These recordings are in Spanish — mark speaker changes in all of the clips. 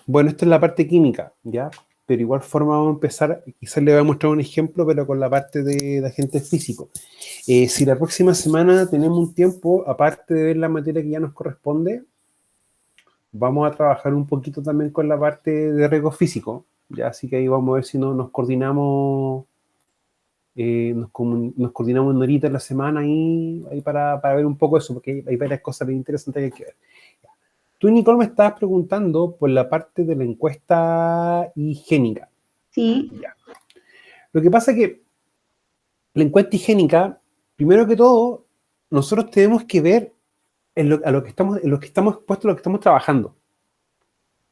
Speaker 1: Bueno, esta es la parte química, ¿ya? Pero igual forma vamos a empezar, quizás le voy a mostrar un ejemplo, pero con la parte de agente físico. Si la próxima semana tenemos un tiempo, aparte de ver la materia que ya nos corresponde, vamos a trabajar un poquito también con la parte de riesgo físico, ¿ya? Así que ahí vamos a ver si nos coordinamos, nos coordinamos una horita en la semana ahí para ver un poco eso, porque hay varias cosas bien interesantes que hay que ver. Tú, Nicole, me estabas preguntando por la parte de la encuesta higiénica.
Speaker 2: Sí,
Speaker 1: Ya. Lo que pasa es que la encuesta higiénica, primero que todo, nosotros tenemos que ver a lo que estamos, en lo que estamos expuestos, lo que estamos trabajando.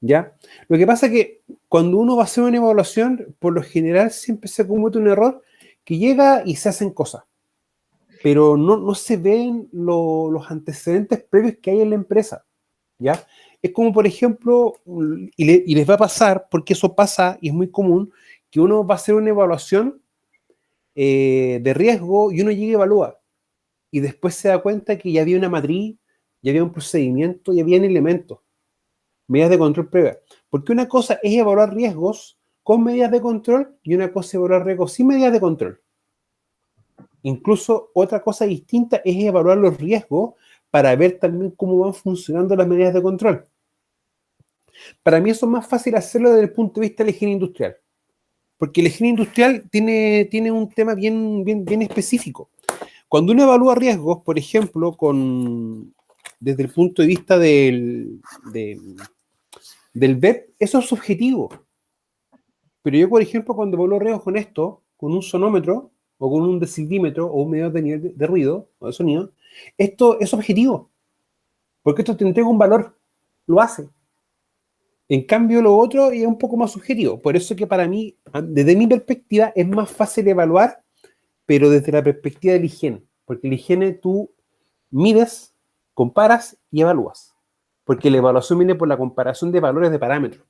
Speaker 1: ¿Ya? Lo que pasa es que cuando uno va a hacer una evaluación, por lo general siempre se comete un error que llega y se hacen cosas, pero no se ven los antecedentes previos que hay en la empresa. ¿Ya? Es como, por ejemplo, y les va a pasar, porque eso pasa y es muy común, que uno va a hacer una evaluación de riesgo y uno llega y evalúa. Y después se da cuenta que ya había una matriz, ya había un procedimiento, ya habían elementos, medidas de control previa. Porque una cosa es evaluar riesgos con medidas de control y una cosa es evaluar riesgos sin medidas de control. Incluso otra cosa distinta es evaluar los riesgos para ver también cómo van funcionando las medidas de control. Para mí eso es más fácil hacerlo desde el punto de vista de la higiene industrial, porque la higiene industrial tiene un tema bien específico. Cuando uno evalúa riesgos, por ejemplo, desde el punto de vista del BEP, eso es subjetivo. Pero yo, por ejemplo, cuando evalúo riesgos con esto, con un sonómetro, o con un decibelímetro, o un medidor de nivel de ruido, o de sonido, esto es objetivo, porque esto te entrega un valor, lo hace. En cambio, lo otro es un poco más subjetivo. Por eso que para mí, desde mi perspectiva, es más fácil evaluar, pero desde la perspectiva de la higiene. Porque la higiene tú mides, comparas y evalúas. Porque la evaluación viene por la comparación de valores de parámetros.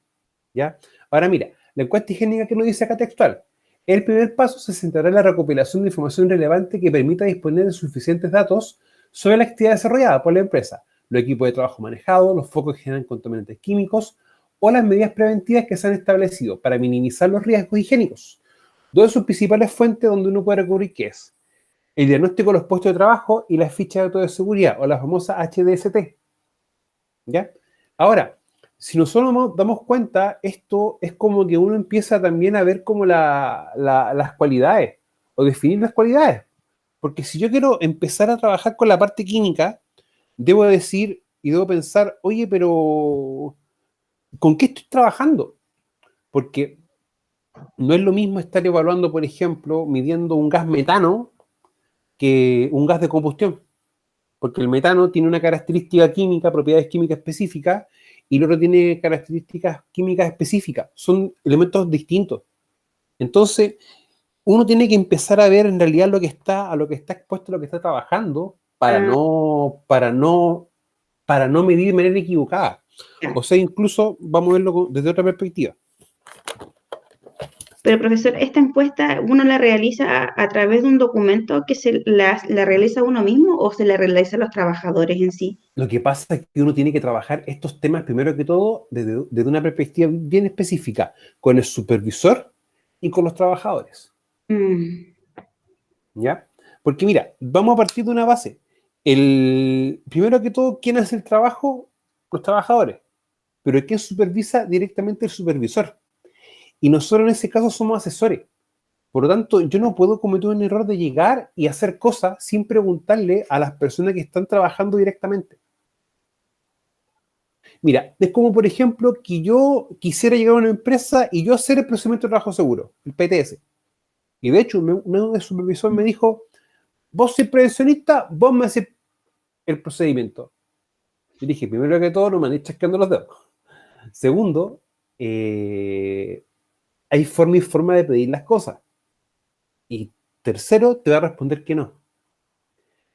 Speaker 1: ¿Ya? Ahora mira, la encuesta higiénica que nos dice acá textual. El primer paso se centrará en la recopilación de información relevante que permita disponer de suficientes datos sobre la actividad desarrollada por la empresa, los equipos de trabajo manejados, los focos que generan contaminantes químicos o las medidas preventivas que se han establecido para minimizar los riesgos higiénicos. Dos de sus principales fuentes donde uno puede recurrir, que es el diagnóstico de los puestos de trabajo y la ficha de auto de seguridad, o la famosa HDST. ¿Ya? Ahora, si nosotros nos damos cuenta, esto es como que uno empieza también a ver como las cualidades, o definir las cualidades. Porque si yo quiero empezar a trabajar con la parte química, debo decir y debo pensar, oye, pero ¿con qué estoy trabajando? Porque no es lo mismo estar evaluando, por ejemplo, midiendo un gas metano que un gas de combustión. Porque el metano tiene una característica química, propiedades químicas específicas, y el otro tiene características químicas específicas. Son elementos distintos. Entonces, uno tiene que empezar a ver en realidad a lo que está expuesto, a lo que está trabajando,
Speaker 2: ah,
Speaker 1: para no medir de manera equivocada.
Speaker 2: ya.
Speaker 1: O sea, incluso vamos a verlo desde otra perspectiva.
Speaker 2: Pero profesor, esta encuesta uno la realiza a través de un documento que la realiza uno mismo o se la realiza a los trabajadores en sí.
Speaker 1: Lo que pasa es que uno tiene que trabajar estos temas, primero que todo, desde una perspectiva bien específica, con el supervisor y con los trabajadores.
Speaker 2: Mm,
Speaker 1: ¿Ya? Porque mira, vamos a partir de una base. Primero que todo, ¿quién hace el trabajo? Los trabajadores. Pero ¿quién supervisa? Directamente el supervisor. Y nosotros en ese caso somos asesores. Por lo tanto, yo no puedo cometer un error de llegar y hacer cosas sin preguntarle a las personas que están trabajando directamente. Mira, es como por ejemplo que yo quisiera llegar a una empresa y yo hacer el procedimiento de trabajo seguro, el PTS. Y de hecho, uno de supervisor me dijo, vos sois prevencionista, vos me haces el procedimiento. Yo dije, primero que todo, no me andéis chasqueando los dedos. Segundo, hay forma y forma de pedir las cosas. Y tercero, te va a responder que no.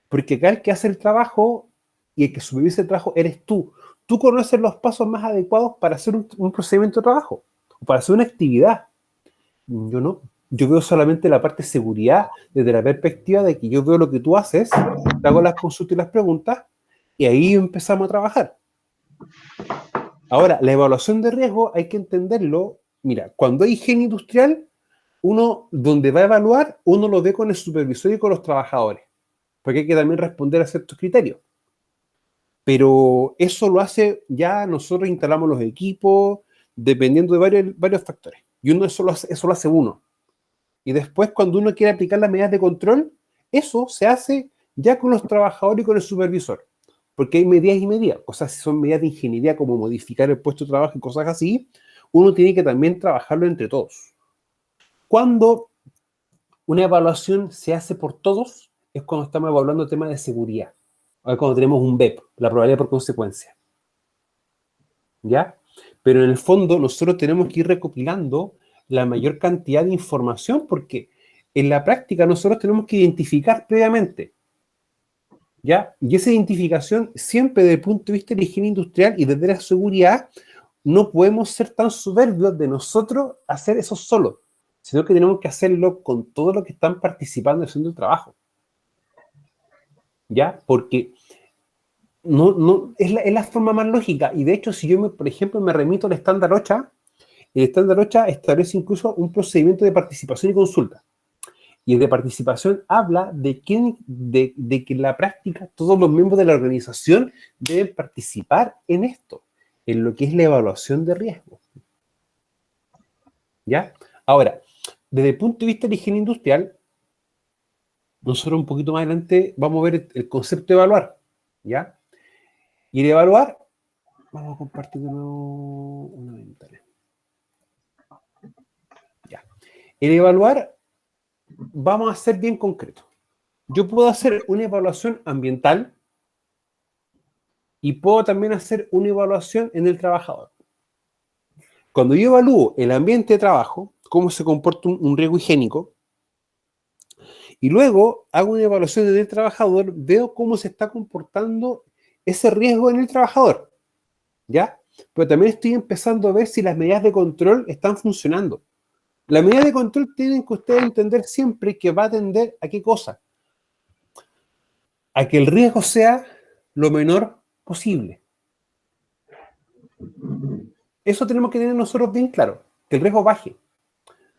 Speaker 1: Porque acá el que hace el trabajo y el que supervisa el trabajo eres tú. Tú conoces los pasos más adecuados para hacer un procedimiento de trabajo o para hacer una actividad. Yo no. Yo veo solamente la parte de seguridad desde la perspectiva de que yo veo lo que tú haces, te hago las consultas y las preguntas y ahí empezamos a trabajar. Ahora, la evaluación de riesgo hay que entenderlo. Mira, cuando hay higiene industrial, uno, donde va a evaluar, uno lo ve con el supervisor y con los trabajadores, porque hay que también responder a ciertos criterios. Pero eso lo hace ya, nosotros instalamos los equipos, dependiendo de varios factores. Y uno eso lo hace uno. Y después, cuando uno quiere aplicar las medidas de control, eso se hace ya con los trabajadores y con el supervisor. Porque hay medidas y medidas. O sea, si son medidas de ingeniería como modificar el puesto de trabajo y cosas así, uno tiene que también trabajarlo entre todos. Cuando una evaluación se hace por todos, es cuando estamos evaluando temas de seguridad. O cuando tenemos un BEP, la probabilidad por consecuencia. ¿Ya? Pero en el fondo nosotros tenemos que ir recopilando la mayor cantidad de información porque en la práctica nosotros tenemos que identificar previamente, ¿ya? Y esa identificación siempre desde el punto de vista de la higiene industrial y desde la seguridad no podemos ser tan soberbios de nosotros hacer eso solo, sino que tenemos que hacerlo con todos los que están participando haciendo el trabajo, ¿ya? Porque no, es la forma más lógica. Y de hecho, si yo, por ejemplo, me remito al estándar OSHA, el estándar OSHA establece incluso un procedimiento de participación y consulta. Y el de participación habla de que en la práctica todos los miembros de la organización deben participar en esto, en lo que es la evaluación de riesgo. ¿Ya? Ahora, desde el punto de vista de la higiene industrial, nosotros un poquito más adelante vamos a ver el concepto de evaluar. ¿Ya? Y el evaluar, vamos a compartir de nuevo una ventana. Ya. El evaluar, vamos a ser bien concretos. Yo puedo hacer una evaluación ambiental y puedo también hacer una evaluación en el trabajador. Cuando yo evalúo el ambiente de trabajo, cómo se comporta un riesgo higiénico, y luego hago una evaluación en el trabajador, veo cómo se está comportando ese riesgo en el trabajador, ¿ya? Pero también estoy empezando a ver si las medidas de control están funcionando. Las medidas de control tienen que ustedes entender siempre que va a tender a qué cosa. A que el riesgo sea lo menor posible. Eso tenemos que tener nosotros bien claro, que el riesgo baje.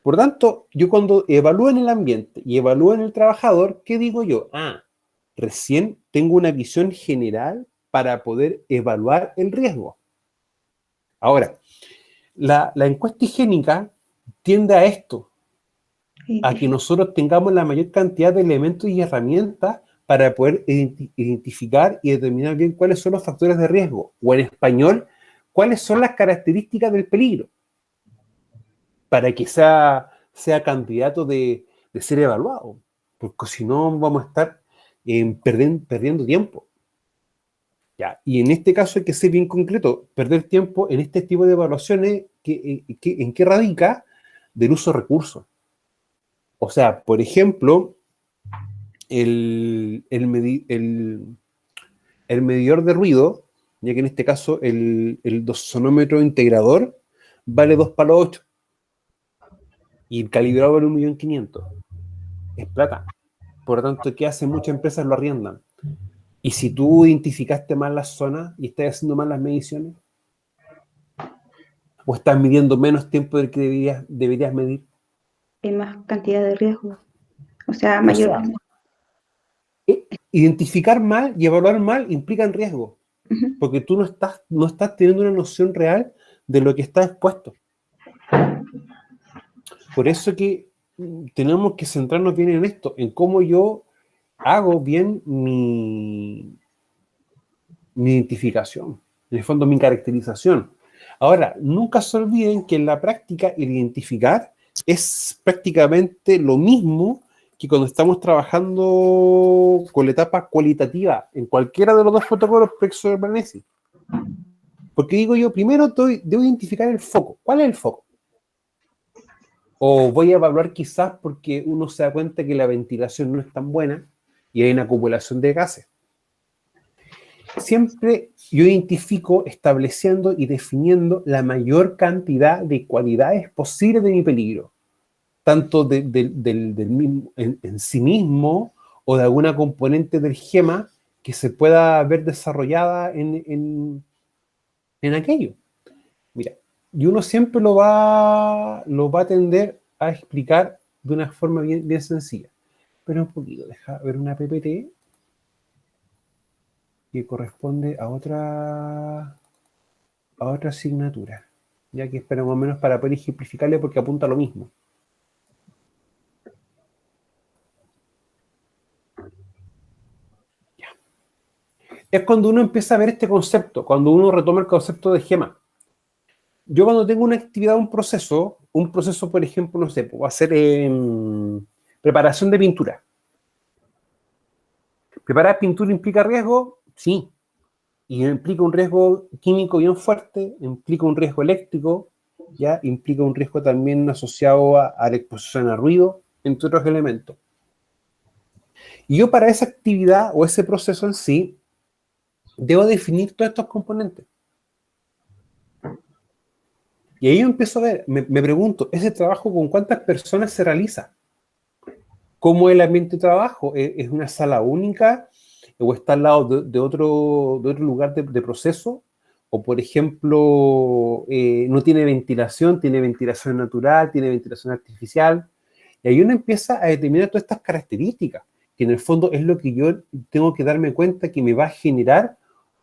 Speaker 1: Por tanto, yo cuando evalúo en el ambiente y evalúo en el trabajador, ¿qué digo yo? Recién tengo una visión general para poder evaluar el riesgo. Ahora, la encuesta higiénica tiende a esto, a que nosotros tengamos la mayor cantidad de elementos y herramientas para poder identificar y determinar bien cuáles son los factores de riesgo, o en español, cuáles son las características del peligro, para que sea candidato de ser evaluado, porque si no vamos a estar perdiendo tiempo. Ya, y en este caso hay que ser bien concreto, perder tiempo en este tipo de evaluaciones, ¿en qué radica? Del uso de recursos. O sea, por ejemplo, el medidor de ruido, ya que en este caso el dosonómetro integrador vale 2 palos 8 y el calibrador vale 1.500.000. Es plata. Por lo tanto, ¿qué hacen? Muchas empresas lo arriendan. Y si tú identificaste mal las zonas y estás haciendo mal las mediciones, o estás midiendo menos tiempo del que deberías medir.
Speaker 2: Hay más cantidad de riesgo. O sea, mayor.
Speaker 1: O sea, identificar mal y evaluar mal implican riesgo, porque tú no estás teniendo una noción real de lo que está expuesto. Por eso que tenemos que centrarnos bien en esto, en cómo yo hago bien mi identificación, en el fondo mi caracterización. Ahora, nunca se olviden que en la práctica el identificar es prácticamente lo mismo que cuando estamos trabajando con la etapa cualitativa en cualquiera de los dos protocolos Plexo-Bernesi. Porque digo yo, primero debo identificar el foco. ¿Cuál es el foco? O voy a evaluar quizás porque uno se da cuenta que la ventilación no es tan buena y hay una acumulación de gases. Siempre yo identifico estableciendo y definiendo la mayor cantidad de cualidades posibles de mi peligro, tanto del mismo, en sí mismo o de alguna componente del GEMA que se pueda ver desarrollada en aquello. Y uno siempre lo va a tender a explicar de una forma bien, bien sencilla. Pero un poquito, deja ver una PPT que corresponde a otra asignatura. Ya que espero más o menos para poder ejemplificarle porque apunta a lo mismo. Ya. Es cuando uno empieza a ver este concepto, cuando uno retoma el concepto de gema. Yo cuando tengo una actividad, un proceso, por ejemplo, no sé, puedo hacer preparación de pintura. ¿Preparar pintura implica riesgo? Sí. Y implica un riesgo químico bien fuerte, implica un riesgo eléctrico, ya implica un riesgo también asociado a la exposición a ruido, entre otros elementos. Y yo para esa actividad o ese proceso en sí, debo definir todos estos componentes. Y ahí yo empiezo a ver, me pregunto, ¿ese trabajo con cuántas personas se realiza? ¿Cómo es el ambiente de trabajo? ¿Es una sala única? ¿O está al lado de otro lugar de proceso? O, por ejemplo, no tiene ventilación natural, tiene ventilación artificial. Y ahí uno empieza a determinar todas estas características, que en el fondo es lo que yo tengo que darme cuenta que me va a generar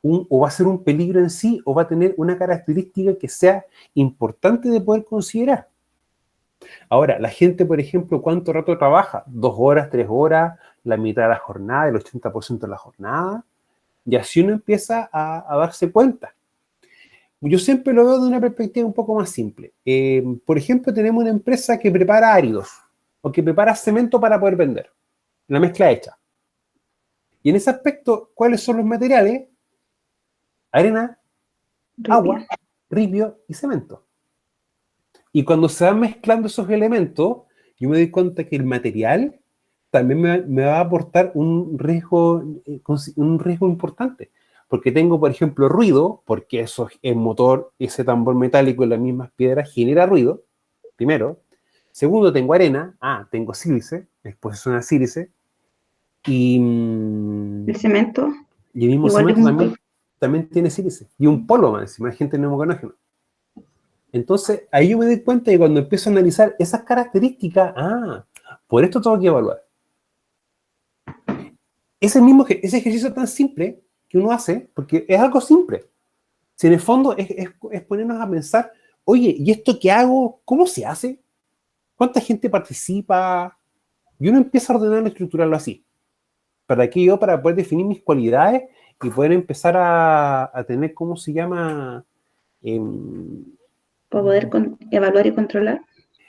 Speaker 1: o va a ser un peligro en sí, o va a tener una característica que sea importante de poder considerar. Ahora, la gente, por ejemplo, ¿cuánto rato trabaja? 2 horas, 3 horas, la mitad de la jornada, el 80% de la jornada. Y así uno empieza a darse cuenta. Yo siempre lo veo de una perspectiva un poco más simple. Por ejemplo, tenemos una empresa que prepara áridos o que prepara cemento para poder vender. La mezcla hecha. Y en ese aspecto, ¿cuáles son los materiales? Arena, agua, ripio y cemento. Y cuando se van mezclando esos elementos, yo me doy cuenta que el material también me va a aportar un riesgo importante. Porque tengo, por ejemplo, ruido, porque eso es el motor, ese tambor metálico en las mismas piedras genera ruido, primero. Segundo, tengo arena, tengo sílice, exposición a sílice. Y
Speaker 2: El cemento,
Speaker 1: el mismo
Speaker 2: igual es
Speaker 1: cemento también tiene sílice. Y un polo más encima, hay gente neumocanógeno. Entonces, ahí yo me doy cuenta que cuando empiezo a analizar esas características, por esto tengo que evaluar. Ese ejercicio tan simple que uno hace, porque es algo simple. Si en el fondo es ponernos a pensar, oye, ¿y esto que hago, cómo se hace? ¿Cuánta gente participa? Y uno empieza a ordenarlo y estructurarlo así. Para poder definir mis cualidades y poder empezar a tener, ¿cómo se llama?
Speaker 2: para poder evaluar y controlar,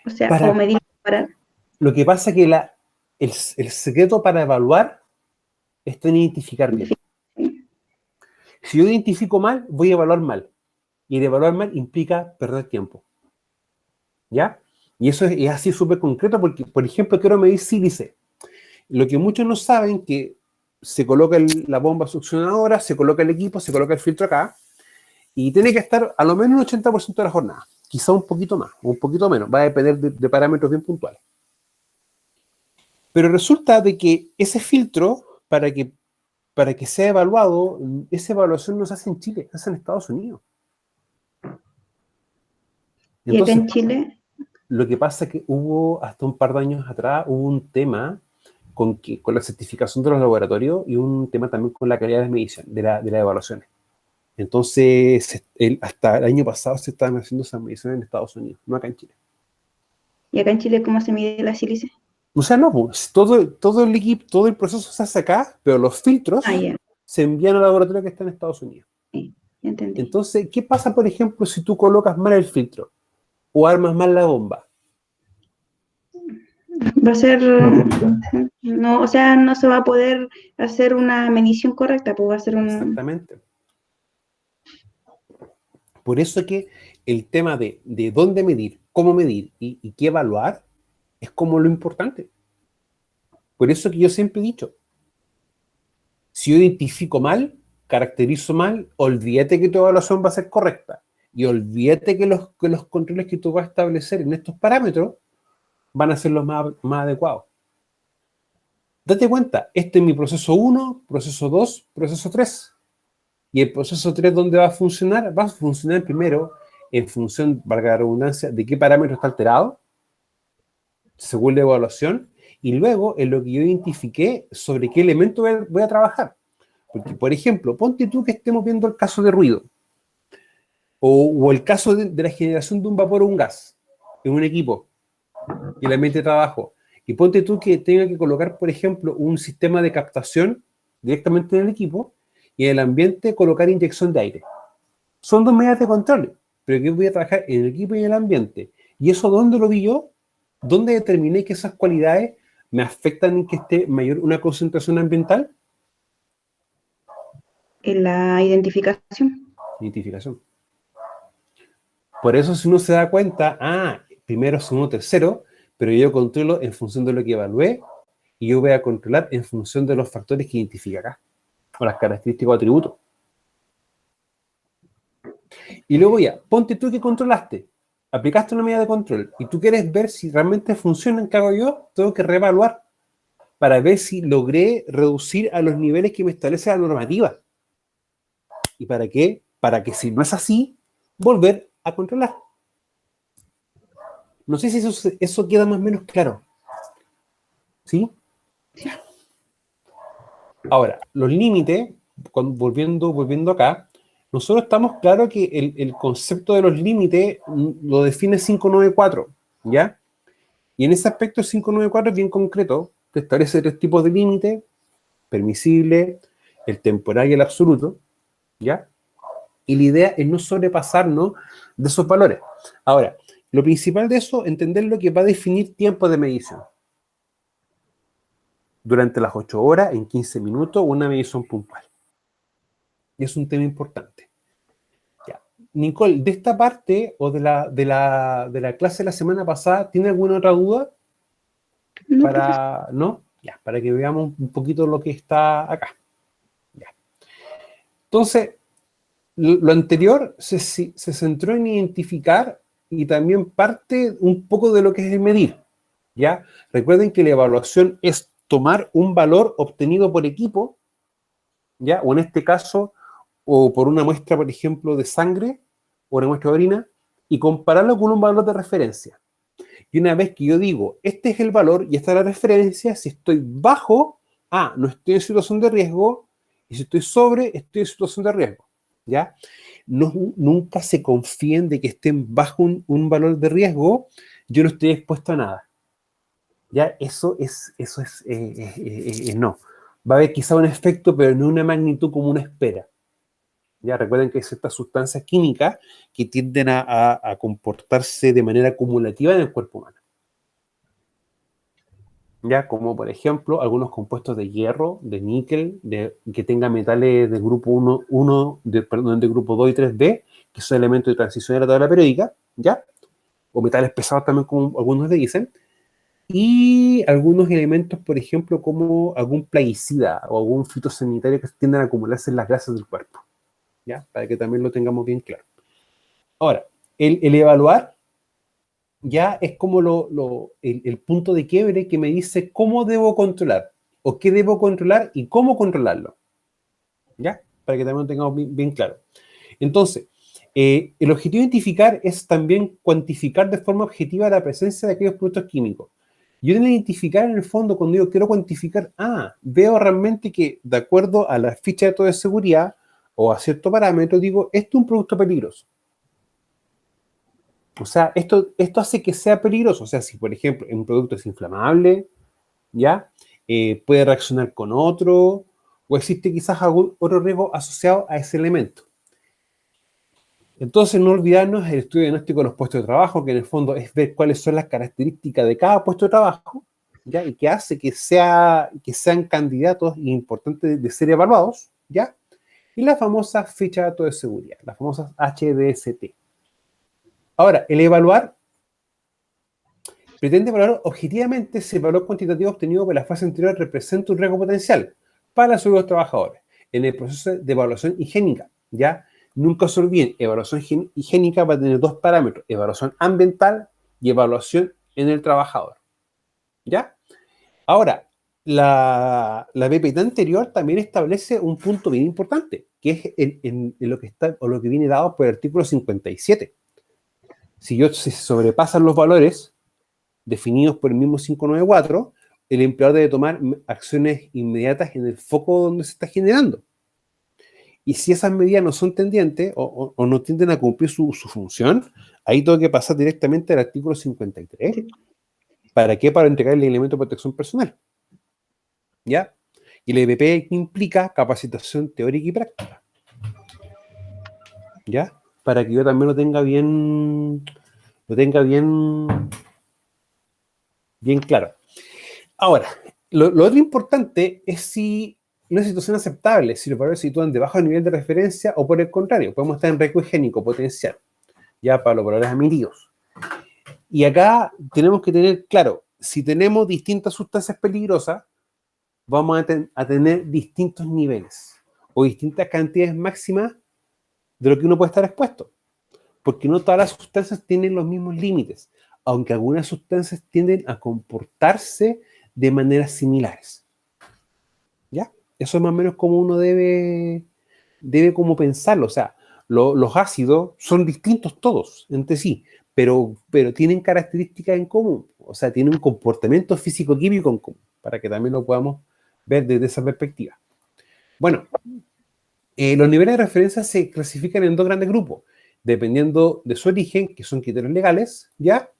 Speaker 2: o sea, o medir y comparar.
Speaker 1: Lo que pasa es que el secreto para evaluar está en identificar bien. Si yo identifico mal, voy a evaluar mal. Y el evaluar mal implica perder tiempo. ¿Ya? Y eso es así súper concreto porque, por ejemplo, quiero medir sílice. Lo que muchos no saben que se coloca la bomba succionadora, se coloca el equipo, se coloca el filtro acá y tiene que estar a lo menos un 80% de la jornada. Quizá un poquito más, o un poquito menos. Va a depender de parámetros bien puntuales. Pero resulta de que ese filtro, para que sea evaluado, esa evaluación no se hace en Chile, se hace en Estados Unidos.
Speaker 2: ¿Y acá
Speaker 1: Entonces,
Speaker 2: en Chile?
Speaker 1: lo que pasa es que hasta un par de años atrás, hubo un tema con la certificación de los laboratorios y un tema también con la calidad de las mediciones, de las evaluaciones. Entonces, hasta el año pasado se estaban haciendo esas mediciones en Estados Unidos, no acá en Chile.
Speaker 2: ¿Y acá en Chile cómo se mide la sílice?
Speaker 1: O sea, no, pues, todo el equipo, todo el proceso se hace acá, pero los filtros se envían al laboratorio que está en Estados Unidos.
Speaker 2: Sí, entendí.
Speaker 1: Entonces, ¿qué pasa, por ejemplo, si tú colocas mal el filtro o armas mal la bomba?
Speaker 2: Va a ser, no, o sea, no se va a poder hacer una medición correcta, pues va a ser
Speaker 1: Exactamente. Por eso que el tema de dónde medir, cómo medir y qué evaluar es como lo importante. Por eso que yo siempre he dicho, si yo identifico mal, caracterizo mal, olvídate que tu evaluación va a ser correcta y olvídate que los controles que tú vas a establecer en estos parámetros van a ser los más adecuados. Date cuenta, este es mi proceso 1, proceso 2, proceso 3. Y el proceso 3, ¿dónde va a funcionar? Va a funcionar primero en función, valga la redundancia, de qué parámetro está alterado, según la evaluación, y luego en lo que yo identifiqué sobre qué elemento voy a trabajar. Porque, por ejemplo, ponte tú que estemos viendo el caso de ruido, o el caso de la generación de un vapor o un gas en un equipo, y el ambiente de trabajo. Y ponte tú que tenga que colocar, por ejemplo, un sistema de captación directamente en el equipo, y en el ambiente colocar inyección de aire. Son dos medidas de control, pero que voy a trabajar en el equipo y en el ambiente. ¿Y eso dónde lo vi yo? ¿Dónde determiné que esas cualidades me afectan en que esté mayor una concentración ambiental?
Speaker 2: En la identificación.
Speaker 1: Identificación. Por eso si uno se da cuenta, primero, segundo, tercero, pero yo controlo en función de lo que evalué y yo voy a controlar en función de los factores que identifica acá, o las características o atributos. Y luego ya, ponte tú que controlaste, aplicaste una medida de control y tú quieres ver si realmente funciona, ¿qué hago yo? Tengo que reevaluar para ver si logré reducir a los niveles que me establece la normativa. ¿Y para qué? Para que si no es así, volver a controlar. No sé si eso queda más o menos claro. ¿Sí? Ahora, los límites, volviendo acá, nosotros estamos claros que el concepto de los límites lo define 594, ¿ya? Y en ese aspecto el 594 es bien concreto, que establece tres tipos de límites: permisible, el temporal y el absoluto, ¿ya? Y la idea es no sobrepasarnos de esos valores. Ahora, lo principal de eso, entender lo que va a definir tiempo de medición. Durante las 8 horas, en 15 minutos, una medición puntual. Y es un tema importante. Ya. Nicole, de esta parte o de la clase de la semana pasada, ¿tiene alguna otra duda?
Speaker 2: No, profesor.
Speaker 1: ¿No? Ya, para que veamos un poquito lo que está acá. Ya. Entonces, lo anterior se centró en identificar y también parte un poco de lo que es el medir, ¿ya? Recuerden que la evaluación es tomar un valor obtenido por equipo, ¿ya? O en este caso, o por una muestra, por ejemplo, de sangre o una muestra de orina, y compararlo con un valor de referencia. Y una vez que yo digo, este es el valor y esta es la referencia, si estoy bajo, no estoy en situación de riesgo, y si estoy sobre, estoy en situación de riesgo, ¿ya? No, nunca se confíen de que estén bajo un valor de riesgo, yo no estoy expuesto a nada. ¿Ya? Eso es no. Va a haber quizá un efecto, pero no una magnitud como uno espera. Ya recuerden que hay ciertas sustancias químicas que tienden a comportarse de manera acumulativa en el cuerpo humano. Ya, como por ejemplo algunos compuestos de hierro, de níquel, que tengan metales de grupo 1, de grupo 2 y 3B, que son elementos de transición de la tabla periódica, ¿ya? O metales pesados también, como algunos le dicen, y algunos elementos, por ejemplo, como algún plaguicida o algún fitosanitario que tienden a acumularse en las grasas del cuerpo, ¿ya? Para que también lo tengamos bien claro. Ahora, el evaluar ya es como el punto de quiebre que me dice cómo debo controlar, o qué debo controlar y cómo controlarlo, ¿ya? Para que también lo tengamos bien claro. Entonces, el objetivo de identificar es también cuantificar de forma objetiva la presencia de aquellos productos químicos. Yo tengo que identificar en el fondo, cuando yo quiero cuantificar, veo realmente que de acuerdo a la ficha de datos de seguridad o a cierto parámetro, digo, esto es un producto peligroso. O sea, esto hace que sea peligroso. O sea, si por ejemplo un producto es inflamable, ¿ya? Puede reaccionar con otro, o existe quizás algún otro riesgo asociado a ese elemento. Entonces, no olvidarnos el estudio diagnóstico de los puestos de trabajo, que en el fondo es ver cuáles son las características de cada puesto de trabajo, ¿ya? Y que hace que sean candidatos importantes de ser evaluados, ¿ya? Y la famosa ficha de datos de seguridad, las famosas HDST. Ahora, el evaluar pretende evaluar objetivamente si el valor cuantitativo obtenido por la fase anterior representa un riesgo potencial para la salud de los trabajadores en el proceso de evaluación higiénica, ¿ya? Nunca se olviden, evaluación higiénica va a tener dos parámetros: evaluación ambiental y evaluación en el trabajador, ¿ya? Ahora, la BPT anterior también establece un punto bien importante, que es en lo que está o lo que viene dado por el artículo 57. Si se sobrepasan los valores definidos por el mismo 594, el empleador debe tomar acciones inmediatas en el foco donde se está generando. Y si esas medidas no son tendientes o no tienden a cumplir su función, ahí tengo que pasar directamente al artículo 53.
Speaker 2: Sí.
Speaker 1: ¿Para qué? Para entregar el elemento de protección personal. ¿Ya? Y el EPP implica capacitación teórica y práctica. ¿Ya? Para que yo también bien claro. Ahora, lo otro importante es si una situación aceptable, si los valores se sitúan debajo del nivel de referencia o por el contrario, podemos estar en riesgo higiénico potencial, ya para los valores admitidos. Y acá tenemos que tener claro, si tenemos distintas sustancias peligrosas, vamos a tener distintos niveles o distintas cantidades máximas de lo que uno puede estar expuesto. Porque no todas las sustancias tienen los mismos límites, aunque algunas sustancias tienden a comportarse de maneras similares. ¿Ya? Eso es más o menos como uno debe como pensarlo. O sea, los ácidos son distintos todos entre sí, pero tienen características en común. O sea, tienen un comportamiento físico-químico en común, para que también lo podamos ver desde esa perspectiva. Bueno, los niveles de referencia se clasifican en dos grandes grupos, dependiendo de su origen, que son criterios legales, ¿ya?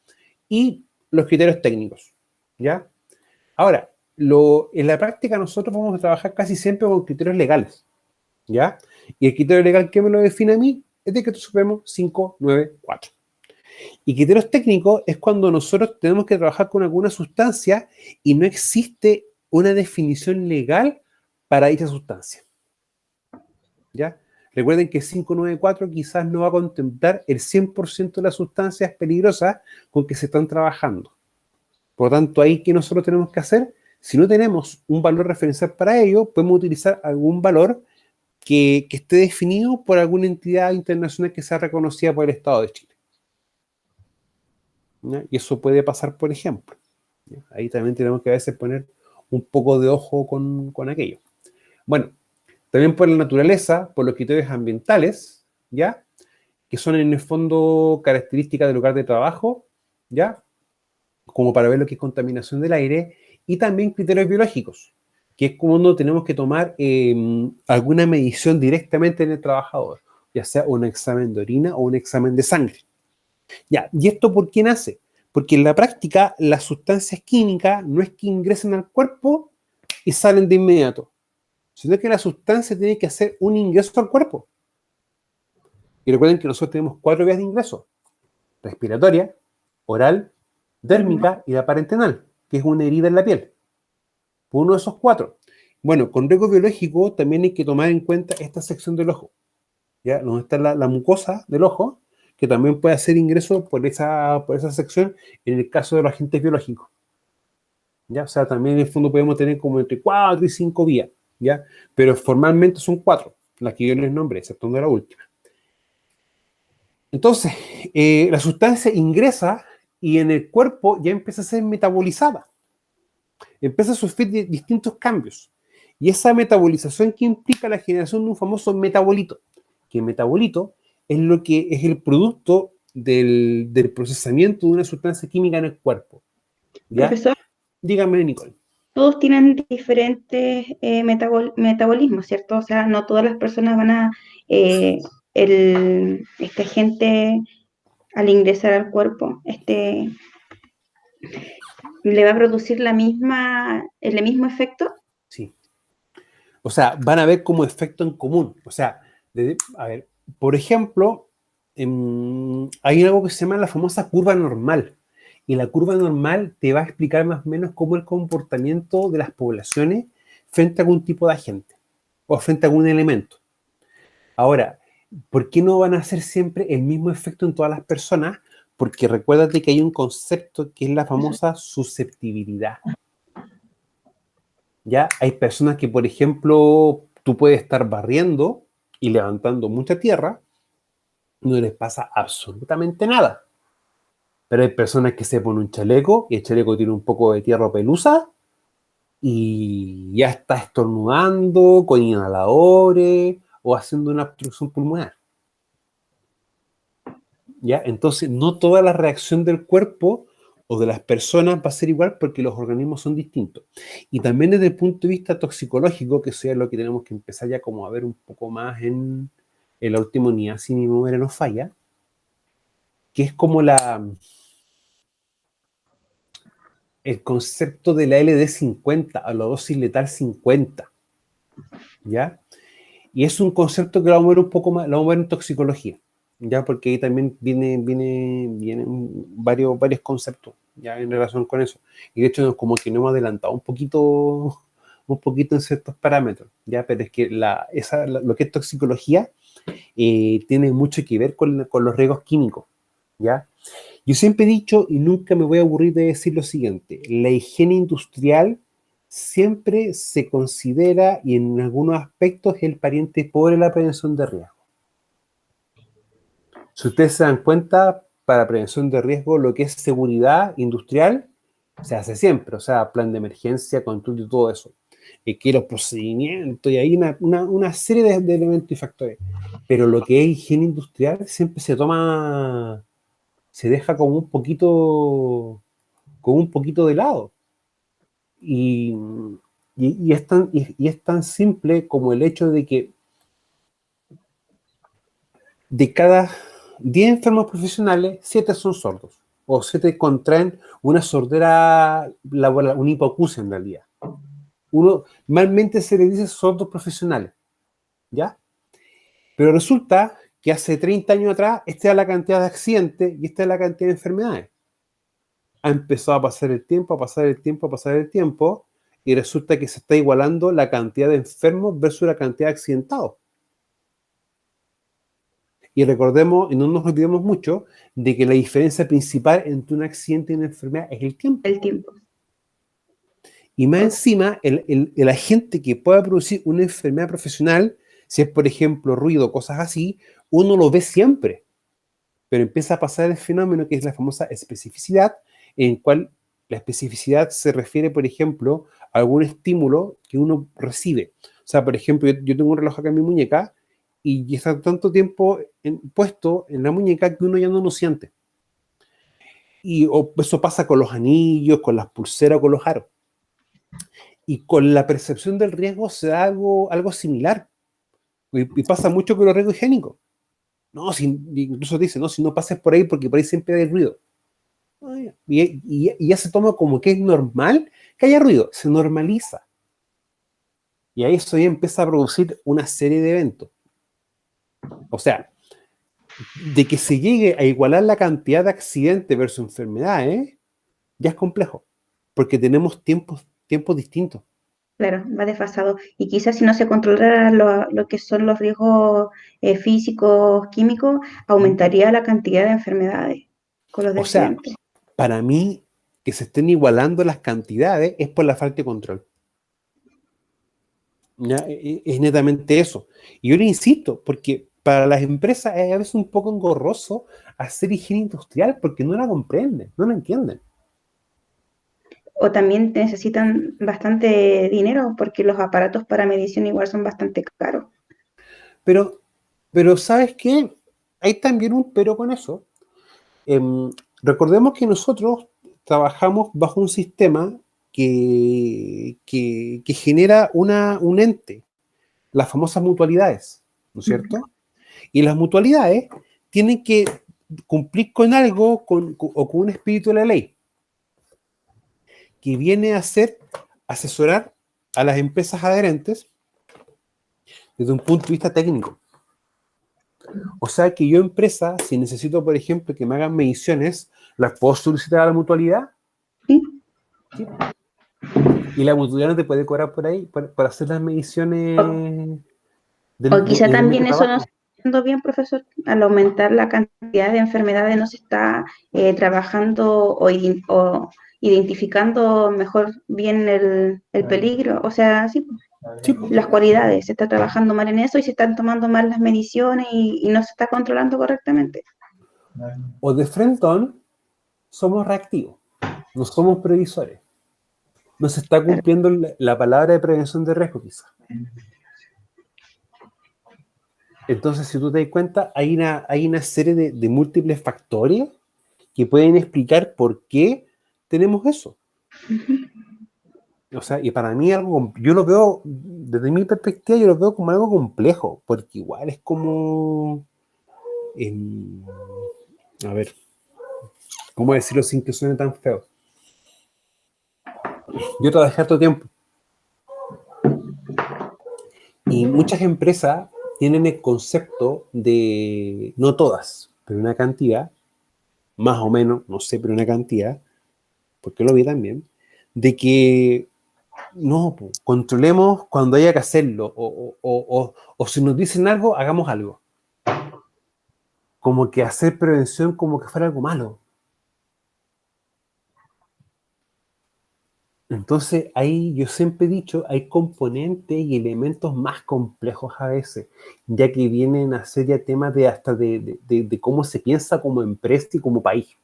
Speaker 1: Y los criterios técnicos, ¿ya? Ahora, en la práctica nosotros vamos a trabajar casi siempre con criterios legales, ¿ya? Y el criterio legal que me lo define a mí es Decreto Supremo 594. Y criterios técnicos es cuando nosotros tenemos que trabajar con alguna sustancia y no existe una definición legal para dicha sustancia, ¿ya? Recuerden que 594 quizás no va a contemplar el 100% de las sustancias peligrosas con que se están trabajando. Por lo tanto, ahí, ¿qué nosotros tenemos que hacer? Si no tenemos un valor referencial para ello, podemos utilizar algún valor que esté definido por alguna entidad internacional que sea reconocida por el Estado de Chile, ¿ya? Y eso puede pasar, por ejemplo, ¿ya? Ahí también tenemos que a veces poner un poco de ojo con aquello. Bueno, también por la naturaleza, por los criterios ambientales, ¿ya? Que son en el fondo características del lugar de trabajo, ¿ya? Como para ver lo que es contaminación del aire, y también criterios biológicos, que es cuando tenemos que tomar alguna medición directamente en el trabajador, ya sea un examen de orina o un examen de sangre. Ya, ¿y esto por qué nace? Porque en la práctica las sustancias químicas no es que ingresen al cuerpo y salen de inmediato, sino que la sustancia tiene que hacer un ingreso al cuerpo. Y recuerden que nosotros tenemos 4 vías de ingreso: respiratoria, oral, dérmica y la parenteral, que es una herida en la piel. Por uno de esos 4. Bueno, con riesgo biológico también hay que tomar en cuenta esta sección del ojo, ¿ya? Donde está la mucosa del ojo, que también puede hacer ingreso por esa sección en el caso de los agentes biológicos, ¿ya? O sea, también en el fondo podemos tener como entre 4 y 5 vías, ¿ya? Pero formalmente son 4, las que yo les nombré, excepto la última. Entonces, la sustancia ingresa y en el cuerpo ya empieza a ser metabolizada. Empieza a sufrir distintos cambios. Y esa metabolización que implica la generación de un famoso metabolito. Que el metabolito es lo que es el producto del procesamiento de una sustancia química en el cuerpo. ¿Ya?
Speaker 2: Profesor,
Speaker 1: Dígame, Nicole.
Speaker 2: todos tienen diferentes metabolismos, ¿cierto? O sea, no todas las personas van a, eh, este agente al ingresar al cuerpo, le va a producir el mismo efecto.
Speaker 1: Sí. O sea, van a ver como efecto en común. O sea, a ver, por ejemplo, hay algo que se llama la famosa curva normal. Y la curva normal te va a explicar más o menos cómo el comportamiento de las poblaciones frente a algún tipo de agente o frente a algún elemento. Ahora, ¿por qué no van a hacer siempre el mismo efecto en todas las personas? Porque recuérdate que hay un concepto que es la famosa susceptibilidad. Ya hay personas que, por ejemplo, tú puedes estar barriendo y levantando mucha tierra, no les pasa absolutamente nada. Pero hay personas que se ponen un chaleco y el chaleco tiene un poco de tierra pelusa y ya está estornudando con inhaladores o haciendo una obstrucción pulmonar. ¿ya? Entonces, no toda la reacción del cuerpo o de las personas va a ser igual porque los organismos son distintos. Y también desde el punto de vista toxicológico, que eso es lo que tenemos que empezar ya como a ver un poco más en la última unidad, si mi memoria no falla, que es como el concepto de la LD50, a la dosis letal 50, ¿ya? Y es un concepto que lo vamos a ver un poco más, lo vamos a ver en toxicología, ¿ya? Porque ahí también vienen varios conceptos, ¿ya? En relación con eso. Y de hecho, como que nos hemos adelantado un poquito en ciertos parámetros, ¿ya? Pero es que lo que es toxicología tiene mucho que ver con los riesgos químicos, ¿ya? Yo siempre he dicho, y nunca me voy a aburrir de decir lo siguiente, la higiene industrial siempre se considera, y en algunos aspectos, el pariente pobre de la prevención de riesgo. Si ustedes se dan cuenta, para prevención de riesgo, lo que es seguridad industrial se hace siempre, o sea, plan de emergencia, control y todo eso. Que los procedimientos, y hay una serie de elementos y factores. Pero lo que es higiene industrial siempre se deja como un poquito de lado. Y, es tan simple como el hecho de que de cada 10 enfermos profesionales, 7 son sordos. O 7 contraen una sordera laboral, una hipoacusia en realidad. Normalmente se le dice sordos profesionales, ¿ya? Pero resulta que hace 30 años atrás, esta era la cantidad de accidentes y esta es la cantidad de enfermedades. Ha empezado a pasar el tiempo, a pasar el tiempo, a pasar el tiempo, y resulta que se está igualando la cantidad de enfermos versus la cantidad de accidentados. Y recordemos, y no nos olvidemos mucho, de que la diferencia principal entre un accidente y una enfermedad es el tiempo.
Speaker 2: El tiempo.
Speaker 1: Y más encima, el agente que pueda producir una enfermedad profesional, si es por ejemplo ruido, cosas así, uno lo ve siempre. Pero empieza a pasar el fenómeno que es la famosa especificidad, en cual la especificidad se refiere, por ejemplo, a algún estímulo que uno recibe. O sea, por ejemplo, yo tengo un reloj acá en mi muñeca y está tanto tiempo puesto en la muñeca que uno ya no lo siente. Y eso pasa con los anillos, con las pulseras, con los aros. Y con la percepción del riesgo se da algo similar. Y pasa mucho con los riesgos higiénicos. No, incluso dice, no, si no pases por ahí porque por ahí siempre hay ruido. Y ya se toma como que es normal que haya ruido, se normaliza. Y ahí eso ya empieza a producir una serie de eventos. O sea, de que se llegue a igualar la cantidad de accidentes versus enfermedades, ya es complejo, porque tenemos tiempos distintos.
Speaker 2: Claro, va desfasado. Y quizás si no se controlara lo que son los riesgos físicos, químicos, aumentaría la cantidad de enfermedades con los
Speaker 1: O sea,
Speaker 2: accidentes.
Speaker 1: para mí, que se estén igualando las cantidades es por la falta de control. ¿Ya? Es netamente eso. Y yo le insisto, porque para las empresas es a veces un poco engorroso hacer higiene industrial porque no la comprenden, no la entienden.
Speaker 2: O también necesitan bastante dinero porque los aparatos para medición igual son bastante caros.
Speaker 1: Pero, pero ¿sabes qué? Hay también un pero con eso. Recordemos que nosotros trabajamos bajo un sistema que genera un ente, las famosas mutualidades, ¿no es cierto? Y las mutualidades tienen que cumplir con algo o con un espíritu de la ley, que viene a ser asesorar a las empresas adherentes desde un punto de vista técnico. O sea que yo, empresa, si necesito, por ejemplo, que me hagan mediciones, las puedo solicitar a la mutualidad.
Speaker 2: ¿Sí?
Speaker 1: ¿Sí? Y la mutualidad no te puede cobrar por ahí, por hacer las
Speaker 2: O,
Speaker 1: mediciones
Speaker 2: o quizá
Speaker 1: de mi
Speaker 2: también eso no
Speaker 1: trabajo.
Speaker 2: se está haciendo bien, profesor. Al aumentar la cantidad de enfermedades no se está trabajando o identificando mejor bien el peligro. O sea, sí,
Speaker 1: Sí.
Speaker 2: las cualidades. Se está trabajando mal en eso y se están tomando mal las mediciones y no se está controlando correctamente.
Speaker 1: O de frente somos reactivos, no somos previsores. No se está
Speaker 2: Claro.
Speaker 1: cumpliendo la palabra de prevención de riesgo, quizás. Entonces, si tú te das cuenta, hay una serie de múltiples factores que pueden explicar por qué tenemos eso. O sea, y para mí yo lo veo, desde mi perspectiva, yo lo veo como algo complejo, porque igual es como, em, a ver, ¿cómo decirlo sin que suene tan feo? Yo trabajé harto tiempo y muchas empresas tienen el concepto de, no todas, pero una cantidad, más o menos, no sé, pero una cantidad, porque lo vi también, de que no, po, controlemos cuando haya que hacerlo, o si nos dicen algo, hagamos algo. Como que hacer prevención como que fuera algo malo. Entonces, ahí yo siempre he dicho, hay componentes y elementos más complejos a veces, ya que vienen a ser ya temas de hasta de cómo se piensa como empresa y como país.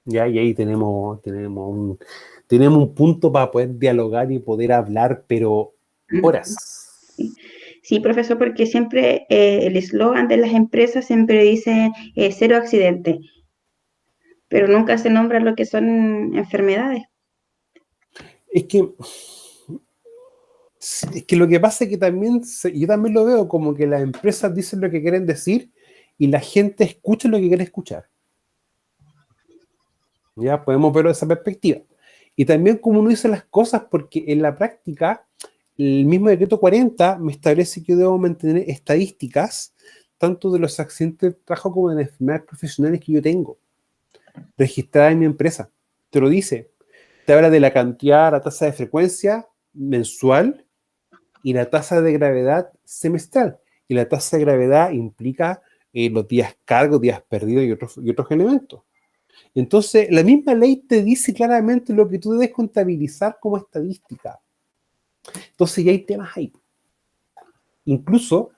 Speaker 1: Ya, y ahí tenemos un punto para poder dialogar y poder hablar, pero horas.
Speaker 2: Sí, sí, profesor, porque siempre el eslogan de las empresas siempre dice cero accidente, pero nunca se nombra lo que son enfermedades.
Speaker 1: Es que Es que lo que pasa es que también, yo también lo veo como que las empresas dicen lo que quieren decir y la gente escucha lo que quiere escuchar. Ya podemos verlo de esa perspectiva. Y también como uno dice las cosas, porque en la práctica, el mismo decreto 40 me establece que yo debo mantener estadísticas tanto de los accidentes de trabajo como de las enfermedades profesionales que yo tengo, registradas en mi empresa. Te lo dice. Te habla de la cantidad, la tasa de frecuencia mensual y la tasa de gravedad semestral. Y la tasa de gravedad implica los días cargos, días perdidos y otros elementos. Entonces, la misma ley te dice claramente lo que tú debes contabilizar como estadística. Entonces, ya hay temas ahí. Incluso,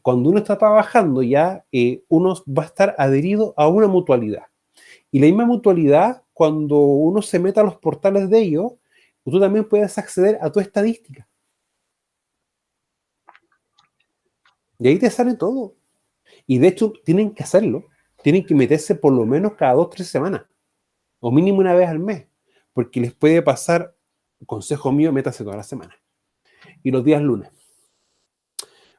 Speaker 1: cuando uno está trabajando ya, uno va a estar adherido a una mutualidad. Y la misma mutualidad, cuando uno se mete a los portales de ellos, tú también puedes acceder a tu estadística. Y ahí te sale todo. Y de hecho, tienen que hacerlo. Tienen que meterse por lo menos cada 2 o 3 semanas. O mínimo una vez al mes. Porque les puede pasar, consejo mío, métase toda la semana. Y los días lunes.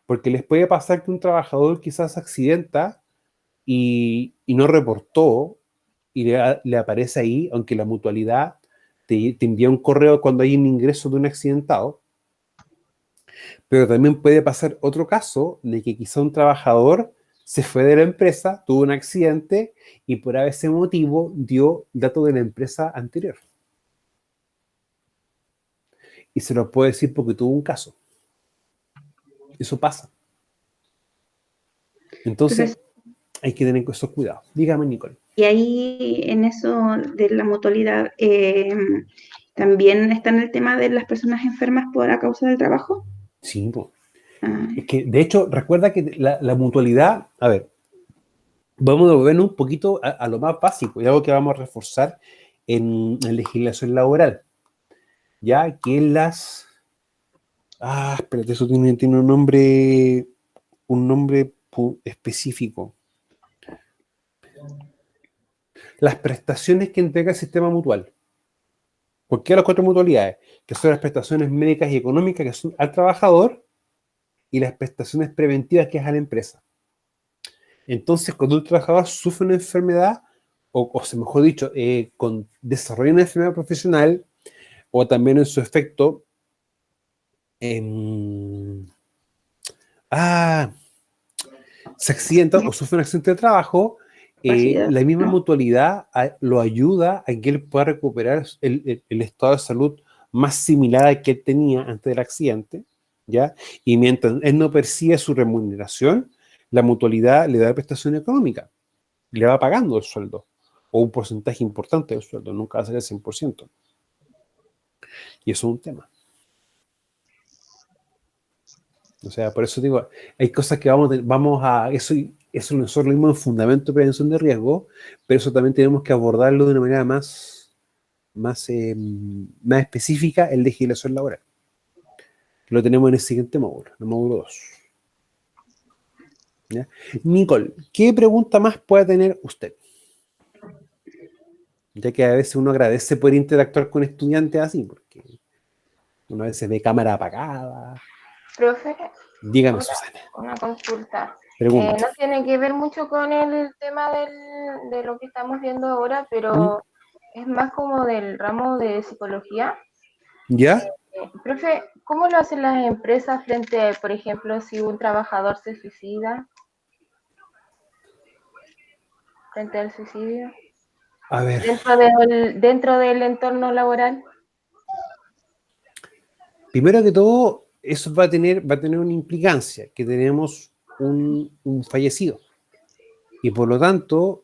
Speaker 1: Porque les puede pasar que un trabajador quizás se accidenta y no reportó y le aparece ahí, aunque la mutualidad te envía un correo cuando hay un ingreso de un accidentado. Pero también puede pasar otro caso de que quizá un trabajador se fue de la empresa, tuvo un accidente y por ese motivo dio datos de la empresa anterior. Y se lo puedo decir porque tuvo un caso. Eso pasa. Entonces,
Speaker 2: Profesor,
Speaker 1: hay que tener esos cuidados. Dígame, Nicole.
Speaker 2: y ahí en eso de la mutualidad, también está en el tema de las personas enfermas por a causa del trabajo.
Speaker 1: Sí, pues.
Speaker 2: Ah,
Speaker 1: Es que, de hecho, recuerda que la mutualidad, a ver, vamos a volver un poquito a lo más básico y algo que vamos a reforzar en legislación laboral, ya que las... Ah, espérate, eso tiene un nombre específico. Las prestaciones que entrega el sistema mutual. ¿Por qué las 4 mutualidades? Que son las prestaciones médicas y económicas que son al trabajador y las prestaciones preventivas que es a la empresa. Entonces, cuando un trabajador sufre una enfermedad, o sea, mejor dicho, desarrolla una enfermedad profesional, o también en su efecto, em, ah, se accidenta o sufre un accidente de trabajo,
Speaker 2: capacidad,
Speaker 1: la misma
Speaker 2: ¿no?
Speaker 1: mutualidad lo ayuda a que él pueda recuperar el estado de salud más similar al que él tenía antes del accidente, ¿ya? Y mientras él no percibe su remuneración, la mutualidad le da prestación económica, le va pagando el sueldo, o un porcentaje importante del sueldo, nunca va a ser el 100%. Y eso es un tema. O sea, por eso digo, hay cosas que vamos a eso nosotros lo mismo en fundamento de prevención de riesgo, pero eso también tenemos que abordarlo de una manera más específica en legislación laboral. Lo tenemos en el siguiente módulo, el módulo 2. ¿Ya? Nicole, ¿qué pregunta más puede tener usted? Ya que a veces uno agradece poder interactuar con estudiantes así, porque uno a veces ve cámara apagada.
Speaker 3: Profe,
Speaker 1: Dígame, Susana.
Speaker 3: una consulta.
Speaker 1: Pregunta.
Speaker 3: No tiene que ver mucho con el tema de lo que estamos viendo ahora, pero es más como del ramo de psicología.
Speaker 1: ¿Ya?
Speaker 3: Profe, ¿cómo lo hacen las empresas frente, por ejemplo, si un trabajador se suicida? Frente al suicidio.
Speaker 1: A ver,
Speaker 3: Dentro del entorno laboral.
Speaker 1: primero que todo, eso va a tener una implicancia, que tenemos un fallecido. Y por lo tanto,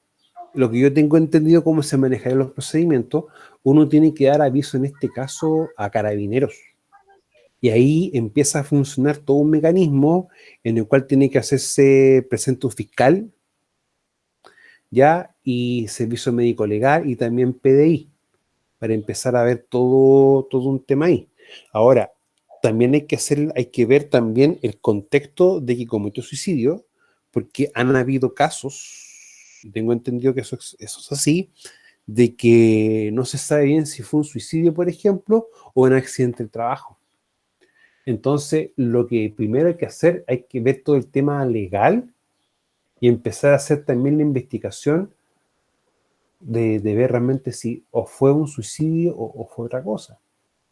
Speaker 1: lo que yo tengo entendido cómo se manejan los procedimientos, uno tiene que dar aviso en este caso a carabineros. Y ahí empieza a funcionar todo un mecanismo en el cual tiene que hacerse presente un fiscal, ¿ya? Y servicio médico legal y también PDI, para empezar a ver todo un tema ahí. Ahora, también hay que ver también el contexto de que cometió suicidio, porque han habido casos, y tengo entendido que eso es así, de que no se sabe bien si fue un suicidio, por ejemplo, o un accidente de trabajo. Entonces, lo que primero hay que hacer, hay que ver todo el tema legal y empezar a hacer también la investigación de ver realmente si o fue un suicidio o fue otra cosa.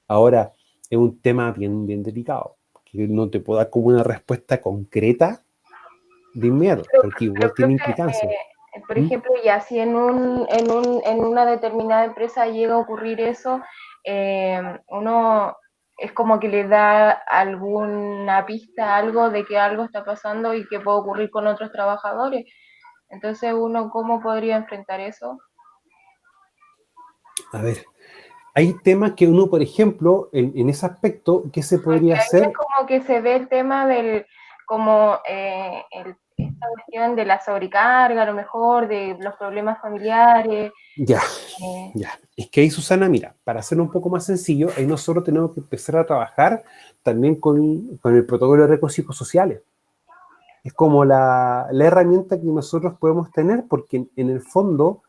Speaker 1: Ahora, es un tema bien delicado, que no te puedo dar como una respuesta concreta de inmediato, porque igual
Speaker 3: Pero,
Speaker 1: tiene
Speaker 3: profe,
Speaker 1: implicancia.
Speaker 3: por ejemplo, ya si en una determinada empresa llega a ocurrir eso, uno es como que le da alguna pista, algo de que algo está pasando y que puede ocurrir con otros trabajadores. Entonces, uno, ¿cómo podría enfrentar eso?
Speaker 1: A ver, hay temas que uno, por ejemplo, en ese aspecto, ¿qué se
Speaker 3: Porque
Speaker 1: podría
Speaker 3: ahí es
Speaker 1: hacer?
Speaker 3: como que se ve el tema como esta cuestión de la sobrecarga, a lo mejor, de los problemas familiares.
Speaker 1: Ya,
Speaker 3: eh,
Speaker 1: ya. Es que ahí, Susana, mira, para hacerlo un poco más sencillo, ahí nosotros tenemos que empezar a trabajar también con el protocolo de riesgos psicosociales. Es como la herramienta que nosotros podemos tener, porque en el fondo,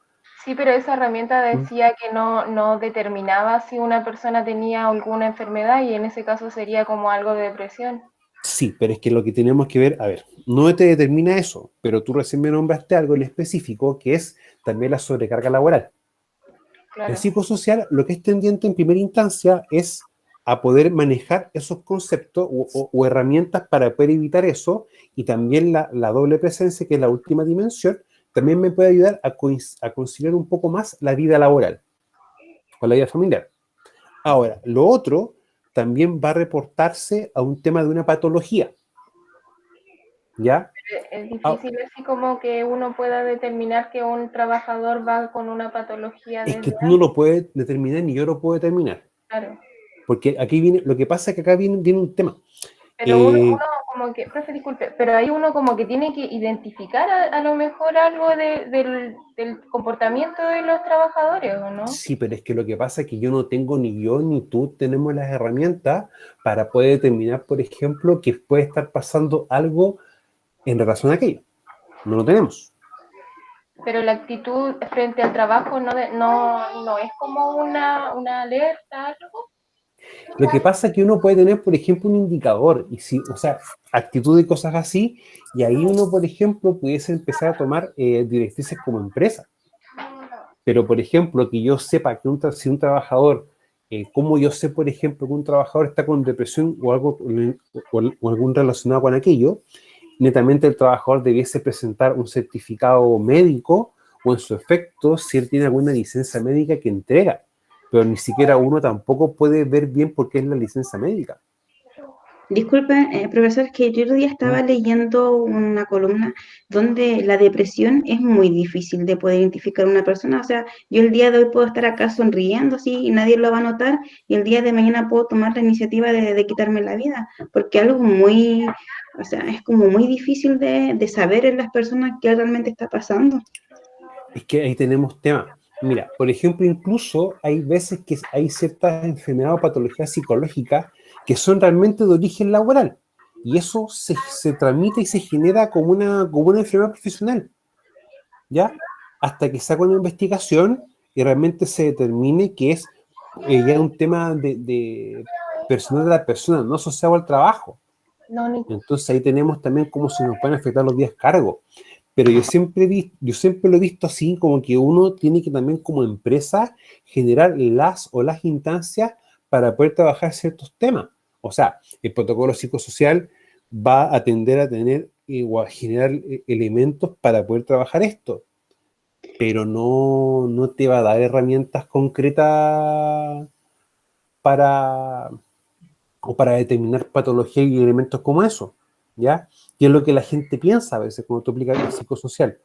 Speaker 3: Sí, pero esa herramienta decía que no determinaba si una persona tenía alguna enfermedad y en ese caso sería como algo de depresión.
Speaker 1: sí, pero es que lo que tenemos que ver, a ver, no te determina eso, pero tú recién me nombraste algo en específico que es también la sobrecarga laboral. El
Speaker 3: Claro.
Speaker 1: psicosocial lo que es tendiente en primera instancia es a poder manejar esos conceptos o herramientas para poder evitar eso, y también la doble presencia, que es la última dimensión, también me puede ayudar a conciliar un poco más la vida laboral con la vida familiar. Ahora, lo otro también va a reportarse a un tema de una patología, ¿ya?
Speaker 3: Es
Speaker 1: Ah,
Speaker 3: difícil así como que uno pueda determinar que un trabajador va con una patología
Speaker 1: es que
Speaker 3: desde
Speaker 1: tú no
Speaker 3: antes.
Speaker 1: lo puedes determinar ni yo lo puedo determinar,
Speaker 3: Claro.
Speaker 1: porque aquí viene, lo que pasa es que acá viene un tema.
Speaker 3: Pero uno como que, profe, disculpe, pero ahí uno como que tiene que identificar a lo mejor algo del comportamiento de los trabajadores, ¿o no?
Speaker 1: Sí, pero es que lo que pasa es que ni yo ni tú tenemos las herramientas para poder determinar, por ejemplo, que puede estar pasando algo en relación a aquello. No lo tenemos.
Speaker 3: Pero la actitud frente al trabajo no es como una alerta, algo.
Speaker 1: Lo que pasa es que uno puede tener, por ejemplo, un indicador, y si, o sea, actitud y cosas así, y ahí uno, por ejemplo, pudiese empezar a tomar directrices como empresa. Pero, por ejemplo, que yo sepa que si un trabajador, ¿cómo yo sé, por ejemplo, que un trabajador está con depresión o algo o algún relacionado con aquello? Netamente el trabajador debiese presentar un certificado médico o, en su efecto, si él tiene alguna licencia médica que entrega. Pero ni siquiera uno tampoco puede ver bien por qué es la licencia médica.
Speaker 2: Disculpe, profesor, que yo otro día estaba leyendo una columna donde la depresión es muy difícil de poder identificar a una persona. O sea, yo el día de hoy puedo estar acá sonriendo así y nadie lo va a notar, y el día de mañana puedo tomar la iniciativa de quitarme la vida, porque algo muy, o sea, es como muy difícil de saber en las personas qué realmente está pasando.
Speaker 1: Es que ahí tenemos temas. Mira, por ejemplo, incluso hay veces que hay ciertas enfermedades o patologías psicológicas que son realmente de origen laboral. Y eso se tramita y se genera como una enfermedad profesional, ¿ya? Hasta que saca una investigación y realmente se determine que es ya un tema de personal de la persona, no asociado al trabajo.
Speaker 3: No, ni
Speaker 1: Entonces ahí tenemos también cómo se nos pueden afectar los días cargos. Pero yo siempre lo he visto así, como que uno tiene que también como empresa generar las instancias para poder trabajar ciertos temas. O sea, el protocolo psicosocial va a tender a tener o a generar elementos para poder trabajar esto, pero no te va a dar herramientas concretas para, o para determinar patologías y elementos como eso, ¿ya? Que es lo que la gente piensa a veces cuando tú aplicas el psicosocial,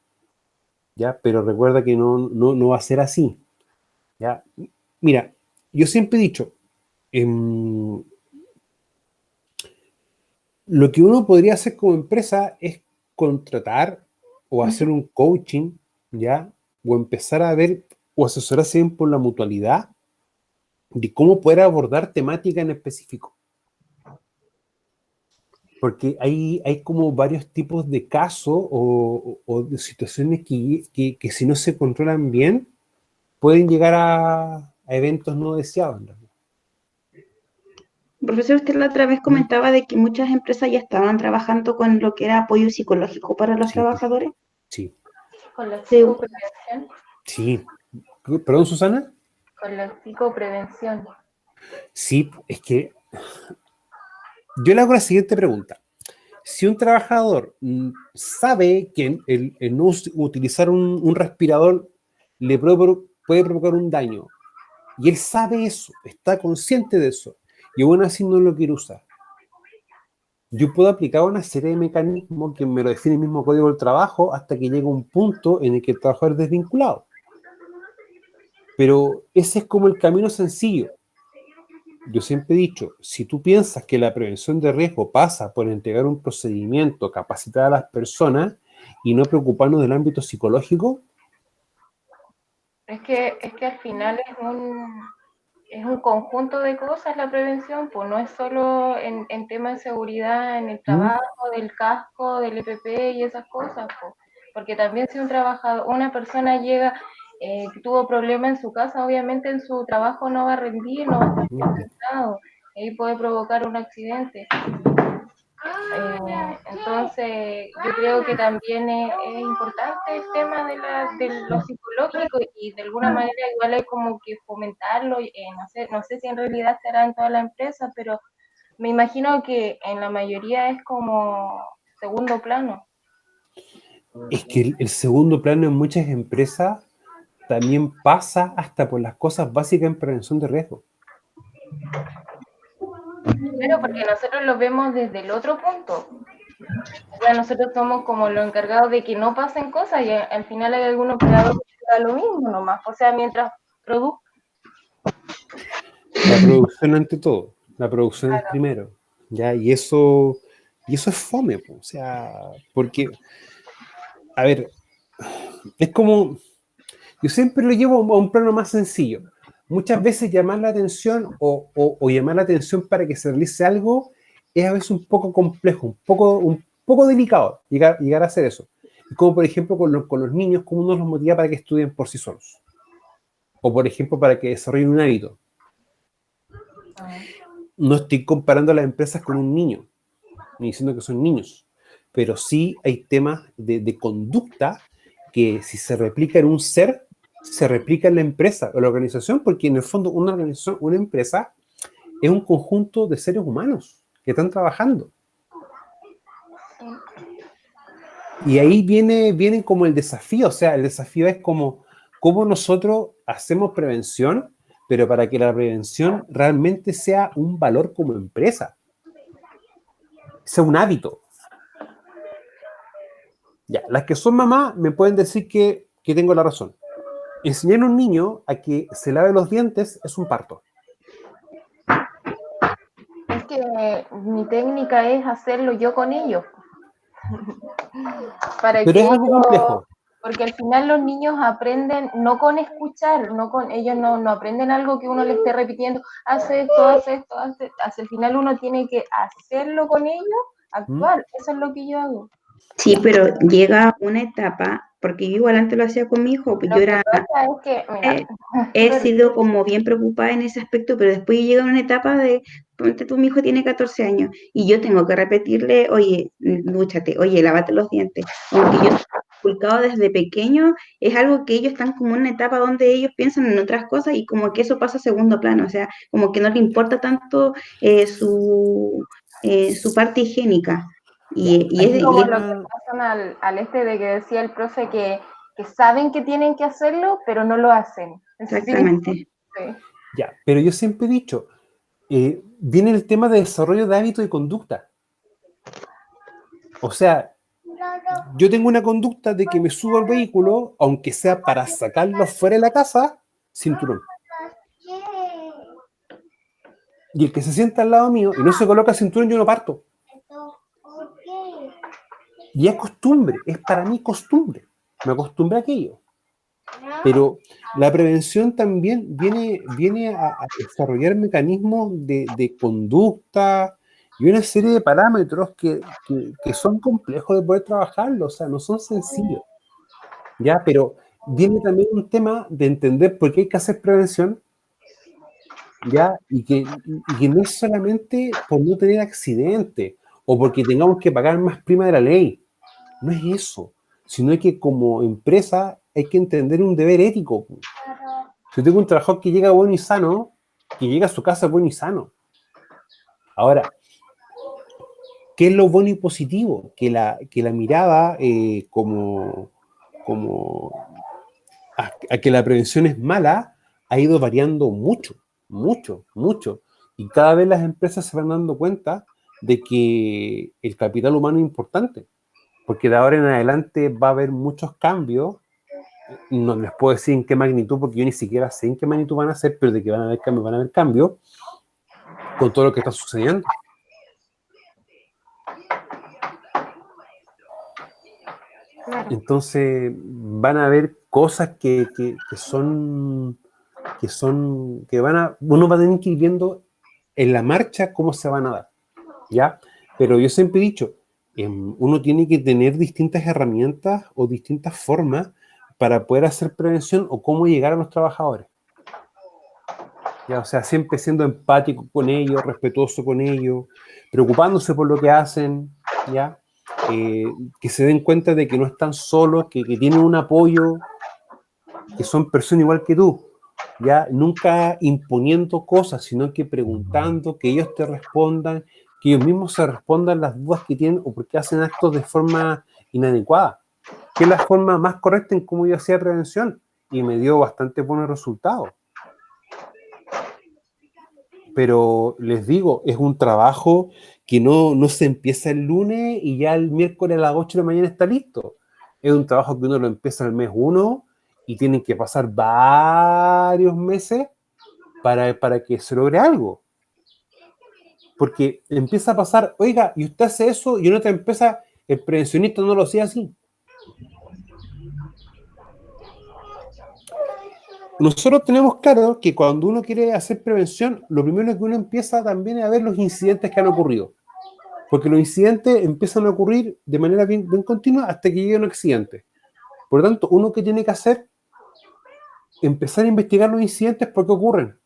Speaker 1: ¿ya? Pero recuerda que no va a ser así, ¿ya? Mira, yo siempre he dicho, em, lo que uno podría hacer como empresa es contratar o hacer un coaching, ¿ya? O empezar a ver o asesorarse bien por la mutualidad de cómo poder abordar temática en específico. Porque hay como varios tipos de casos o de situaciones que si no se controlan bien, pueden llegar a eventos no deseados, en realidad.
Speaker 2: Profesor, usted la otra vez
Speaker 1: ¿Mm?
Speaker 2: comentaba de que muchas empresas ya estaban trabajando con lo que era apoyo psicológico para los
Speaker 1: Sí,
Speaker 2: trabajadores.
Speaker 1: sí,
Speaker 3: con la
Speaker 2: Sí,
Speaker 3: psicoprevención.
Speaker 1: sí. ¿Perdón, Susana?
Speaker 3: Con la psicoprevención.
Speaker 1: Sí, es que yo le hago la siguiente pregunta. Si un trabajador sabe que el no utilizar un respirador le puede provocar un daño, y él sabe eso, está consciente de eso, y aún así no lo quiere usar, yo puedo aplicar una serie de mecanismos que me lo define el mismo código del trabajo hasta que llega un punto en el que el trabajador es desvinculado. Pero ese es como el camino sencillo. Yo siempre he dicho, si tú piensas que la prevención de riesgo pasa por entregar un procedimiento, capacitar a las personas y no preocuparnos del ámbito psicológico,
Speaker 3: Es que al final es un conjunto de cosas la prevención, pues no es solo en temas de seguridad, en el
Speaker 1: ¿Mm?
Speaker 3: trabajo, del casco, del EPP y esas cosas, pues. Porque también si un trabajador, una persona llega, que tuvo problemas en su casa, obviamente en su trabajo no va a rendir, no va a estar concentrado, ahí puede provocar un accidente. Entonces, yo creo que también es importante el tema de lo psicológico y de alguna manera igual hay como que fomentarlo. No sé si en realidad estará en toda la empresa, pero me imagino que en la mayoría es como segundo plano.
Speaker 1: Es que el segundo plano en muchas empresas también pasa hasta por las cosas básicas en prevención de riesgo.
Speaker 3: Claro, porque nosotros lo vemos desde el otro punto. O sea, nosotros somos como los encargados de que no pasen cosas y al final hay algún operador que da lo mismo nomás. O sea, mientras produzca.
Speaker 1: La producción ante todo, la producción es primero, ¿ya? Y eso es fome, po. O sea, porque, a ver, es como, yo siempre lo llevo a un plano más sencillo. Muchas veces llamar la atención o llamar la atención para que se realice algo es a veces un poco complejo, un poco delicado llegar a hacer eso. Y como por ejemplo con los niños, cómo uno los motiva para que estudien por sí solos. O por ejemplo para que desarrollen un hábito. No estoy comparando a las empresas con un niño, ni diciendo que son niños, pero sí hay temas de conducta que si se replica en un ser, se replica en la empresa o la organización, porque en el fondo una organización, una empresa, es un conjunto de seres humanos que están trabajando. Y ahí viene como el desafío, o sea, el desafío es como cómo nosotros hacemos prevención, pero para que la prevención realmente sea un valor como empresa, sea un hábito. Ya, las que son mamás me pueden decir que tengo la razón. Enseñar a un niño a que se lave los dientes es un parto.
Speaker 3: Es que mi técnica es hacerlo yo con ellos, para
Speaker 1: Pero
Speaker 3: que
Speaker 1: es algo
Speaker 3: ellos,
Speaker 1: complejo.
Speaker 3: porque al final los niños aprenden no con escuchar, ellos no aprenden algo que uno le esté repitiendo, hace esto, hace esto, hace, al final uno tiene que hacerlo con ellos, actuar, eso es lo que yo hago.
Speaker 2: Sí, pero llega una etapa, porque yo igual antes lo hacía con mi hijo, pues
Speaker 3: Lo
Speaker 2: yo
Speaker 3: que
Speaker 2: era,
Speaker 3: pasa es que, mira,
Speaker 2: he sido como bien preocupada en ese aspecto, pero después llega una etapa de, ponte tú, mi hijo tiene 14 años, y yo tengo que repetirle, oye, dúchate, oye, lávate los dientes, aunque yo inculcado desde pequeño, es algo que ellos están como en una etapa donde ellos piensan en otras cosas y como que eso pasa a segundo plano, o sea, como que no le importa tanto su parte higiénica. Y
Speaker 3: es como lo
Speaker 2: es
Speaker 3: que pasan al este de que decía el profe que saben que tienen que hacerlo, pero no lo hacen.
Speaker 2: exactamente.
Speaker 3: Sí.
Speaker 1: Ya, pero yo siempre he dicho, viene el tema de desarrollo de hábito y conducta. O sea, yo tengo una conducta de que me subo al vehículo, aunque sea para sacarlo fuera de la casa, cinturón. Y el que se sienta al lado mío y no se coloca cinturón, yo no parto. Y es costumbre, es para mí costumbre. Me acostumbré a aquello. Pero la prevención también viene a desarrollar mecanismos de conducta y una serie de parámetros que son complejos de poder trabajarlo, o sea, no son sencillos. ¿Ya? Pero viene también un tema de entender por qué hay que hacer prevención, ¿ya? Y que no es solamente por no tener accidentes o porque tengamos que pagar más prima de la ley. No es eso, sino que como empresa hay que entender un deber ético. Si yo tengo un trabajador que llega bueno y sano, que llega a su casa bueno y sano. Ahora, ¿qué es lo bueno y positivo? Que la mirada como a que la prevención es mala ha ido variando mucho, mucho, mucho. Y cada vez las empresas se van dando cuenta de que el capital humano es importante, porque de ahora en adelante va a haber muchos cambios. No les puedo decir en qué magnitud, porque yo ni siquiera sé en qué magnitud van a ser, pero de que van a haber cambios con todo lo que está sucediendo. Entonces van a haber cosas uno va a tener que ir viendo en la marcha cómo se van a dar, ¿ya? Pero yo siempre he dicho, uno tiene que tener distintas herramientas o distintas formas para poder hacer prevención o cómo llegar a los trabajadores. ¿Ya? O sea, siempre siendo empático con ellos, respetuoso con ellos, preocupándose por lo que hacen, ¿ya? Que se den cuenta de que no están solos, que tienen un apoyo, que son personas igual que tú, ¿ya? Nunca imponiendo cosas, sino que preguntando, que ellos te respondan, que ellos mismos se respondan las dudas que tienen o por qué hacen actos de forma inadecuada, que es la forma más correcta en cómo yo hacía prevención y me dio bastante buenos resultados. Pero les digo, es un trabajo que no se empieza el lunes y ya el miércoles a las 8 de la mañana está listo. Es un trabajo que uno lo empieza el mes 1 y tienen que pasar varios meses para que se logre algo. Porque empieza a pasar, oiga, y usted hace eso y en otra empresa el prevencionista no lo hacía así. Nosotros tenemos claro que cuando uno quiere hacer prevención, lo primero que uno empieza también es a ver los incidentes que han ocurrido. Porque los incidentes empiezan a ocurrir de manera bien continua hasta que llegue un accidente. Por lo tanto, uno que tiene que hacer, empezar a investigar los incidentes por qué ocurren.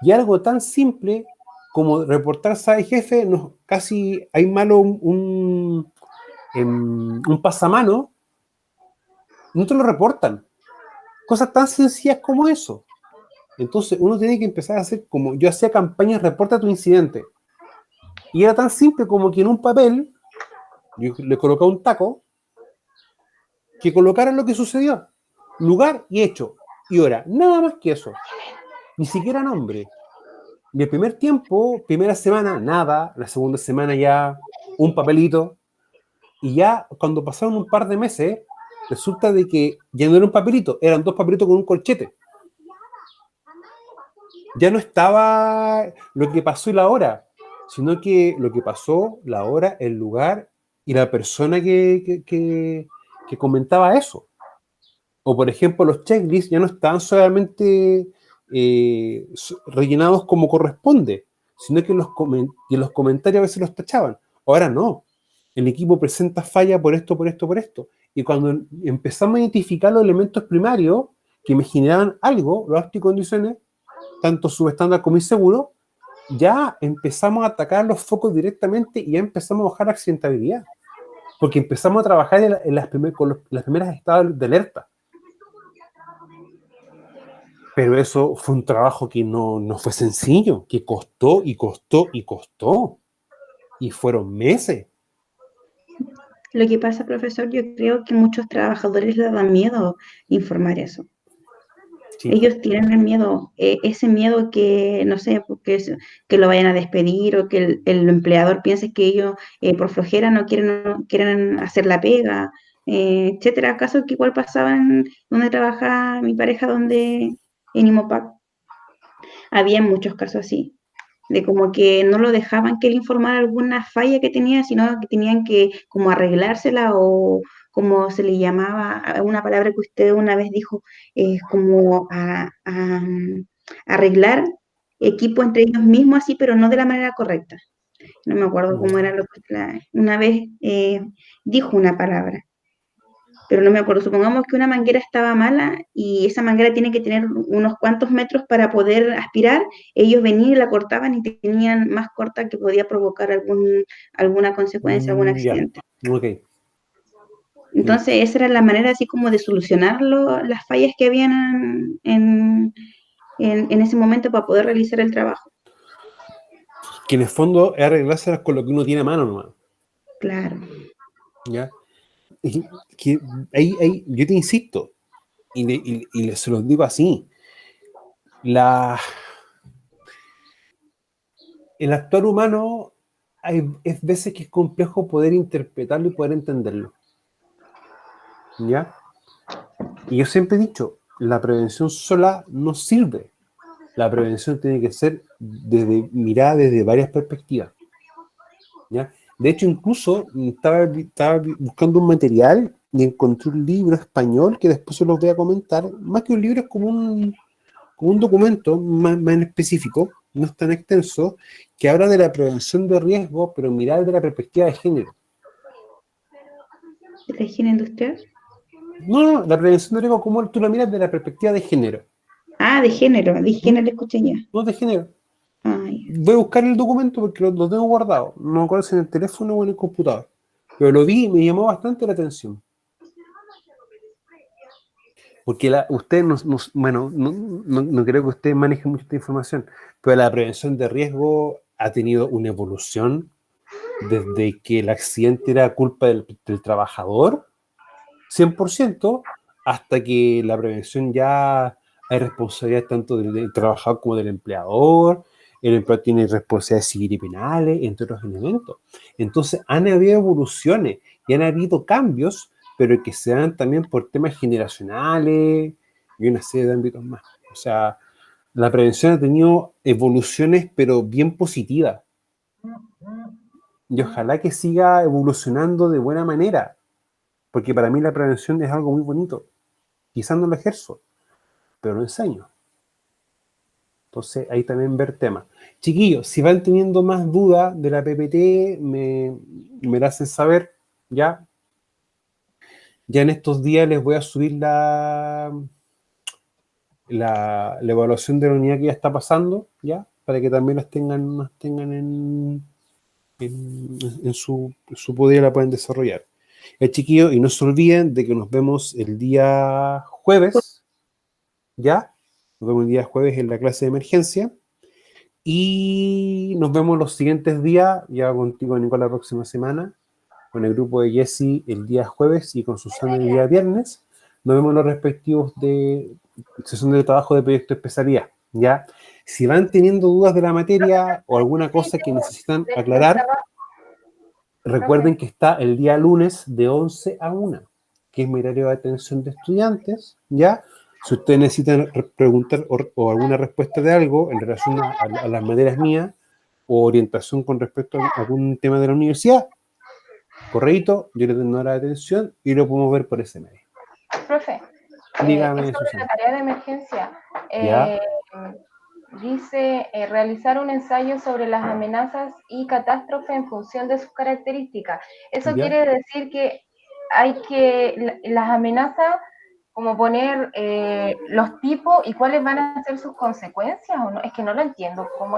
Speaker 1: Y algo tan simple como reportar, ¿sabe, jefe? Casi hay malo un pasamano, no te lo reportan. Cosas tan sencillas como eso. Entonces, uno tiene que empezar a hacer como yo hacía campañas, reporta tu incidente. Y era tan simple como que en un papel, yo le colocaba un taco, que colocaran lo que sucedió, lugar y hecho, y hora, nada más que eso, ni siquiera nombre. Y el primer tiempo, primera semana, nada, la segunda semana ya un papelito, y ya cuando pasaron un par de meses, resulta de que ya no era un papelito, eran 2 papelitos con un corchete. Ya no estaba lo que pasó y la hora, sino que lo que pasó, la hora, el lugar y la persona que que comentaba eso. O, por ejemplo, los checklists ya no estaban solamente rellenados como corresponde, sino que los comentarios a veces los tachaban. Ahora no. El equipo presenta falla por esto, por esto, por esto. Y cuando empezamos a identificar los elementos primarios que me generaban algo, los actos y condiciones, tanto subestándar como inseguro, ya empezamos a atacar los focos directamente y ya empezamos a bajar la accidentabilidad. Porque empezamos a trabajar en las primeras estados de alerta. Pero eso fue un trabajo que no fue sencillo, que costó y costó y costó. Y fueron meses.
Speaker 2: Lo que pasa, profesor, yo creo que muchos trabajadores les da miedo informar eso.
Speaker 1: Sí.
Speaker 2: Ellos tienen el miedo, ese miedo que, no sé, que lo vayan a despedir o que el empleador piense que ellos por flojera no quieren hacer la pega, etcétera. Casos que igual pasaban donde trabajaba mi pareja, en Imopac. Había muchos casos así, de como que no lo dejaban que él informara alguna falla que tenía, sino que tenían que como arreglársela o como se le llamaba, una palabra que usted una vez dijo, como arreglar equipo entre ellos mismos así, pero no de la manera correcta. No me acuerdo cómo era una vez dijo una palabra, pero no me acuerdo. Supongamos que una manguera estaba mala y esa manguera tiene que tener unos cuantos metros para poder aspirar. Ellos venían y la cortaban y tenían más corta que podía provocar alguna consecuencia, algún accidente.
Speaker 1: Ya. Okay.
Speaker 2: Entonces, esa era la manera así como de solucionar las fallas que habían en ese momento para poder realizar el trabajo.
Speaker 1: Que en el fondo es arreglárselas con lo que uno tiene a mano nomás.
Speaker 2: Claro.
Speaker 1: ¿Ya? Y que yo te insisto, y se los digo así, el actor humano es veces que es complejo poder interpretarlo y poder entenderlo. ¿Ya? Y yo siempre he dicho, la prevención sola no sirve. La prevención tiene que ser mirada desde varias perspectivas. ¿Ya? De hecho, incluso estaba buscando un material y encontré un libro español que después se los voy a comentar. Más que un libro, es como un documento más en específico, no es tan extenso, que habla de la prevención de riesgo, pero mirar desde la perspectiva de género.
Speaker 2: ¿De la higiene industrial?
Speaker 1: No, la prevención de riesgo, ¿cómo tú lo miras desde la perspectiva de género?
Speaker 2: Ah, de género escuché ya.
Speaker 1: No de género.
Speaker 2: Ay.
Speaker 1: Voy a buscar el documento porque lo tengo guardado. No me acuerdo si en el teléfono o en el computador. Pero lo vi y me llamó bastante la atención. Porque usted no creo que usted maneje mucha esta información, pero la prevención de riesgo ha tenido una evolución desde que el accidente era culpa del trabajador, 100%, hasta que la prevención ya hay responsabilidad tanto del trabajador como del empleador. El empleador tiene responsabilidades civiles y penales, entre otros elementos. Entonces han habido evoluciones y han habido cambios, pero que se dan también por temas generacionales y una serie de ámbitos más. O sea, la prevención ha tenido evoluciones, pero bien positivas. Y ojalá que siga evolucionando de buena manera, porque para mí la prevención es algo muy bonito. Quizás no lo ejerzo, pero lo enseño. Entonces, ahí también ver temas. Chiquillos, si van teniendo más dudas de la PPT, me la hacen saber, ¿ya? Ya en estos días les voy a subir la evaluación de la unidad que ya está pasando, ¿ya? Para que también las tengan en su poder, la pueden desarrollar. Chiquillos, y no se olviden de que nos vemos el día jueves, ¿ya? Nos vemos el día jueves en la clase de emergencia. Y nos vemos los siguientes días, ya contigo, Nicolás, la próxima semana, con el grupo de Jesse el día jueves y con Susana el día viernes. Nos vemos en los respectivos de sesión de trabajo de proyecto de especialidad, ¿ya? Si van teniendo dudas de la materia o alguna cosa que necesitan aclarar, recuerden que está el día lunes de 11 a 1, que es mi horario de atención de estudiantes, ¿ya? Si ustedes necesitan preguntar o alguna respuesta de algo en relación a las materias mías o orientación con respecto a algún tema de la universidad, Correíto, yo le tengo hora de atención y lo podemos ver por ese medio.
Speaker 3: Profe,
Speaker 1: Dígame,
Speaker 3: es sobre
Speaker 1: Susana.
Speaker 3: la tarea de emergencia.
Speaker 1: ¿Ya?
Speaker 3: Dice realizar un ensayo sobre las amenazas y catástrofes en función de sus características. Eso
Speaker 1: ¿Ya?
Speaker 3: quiere decir que hay que, las amenazas, como poner los tipos y cuáles van a ser sus consecuencias, ¿o no? Es que no lo entiendo, cómo hay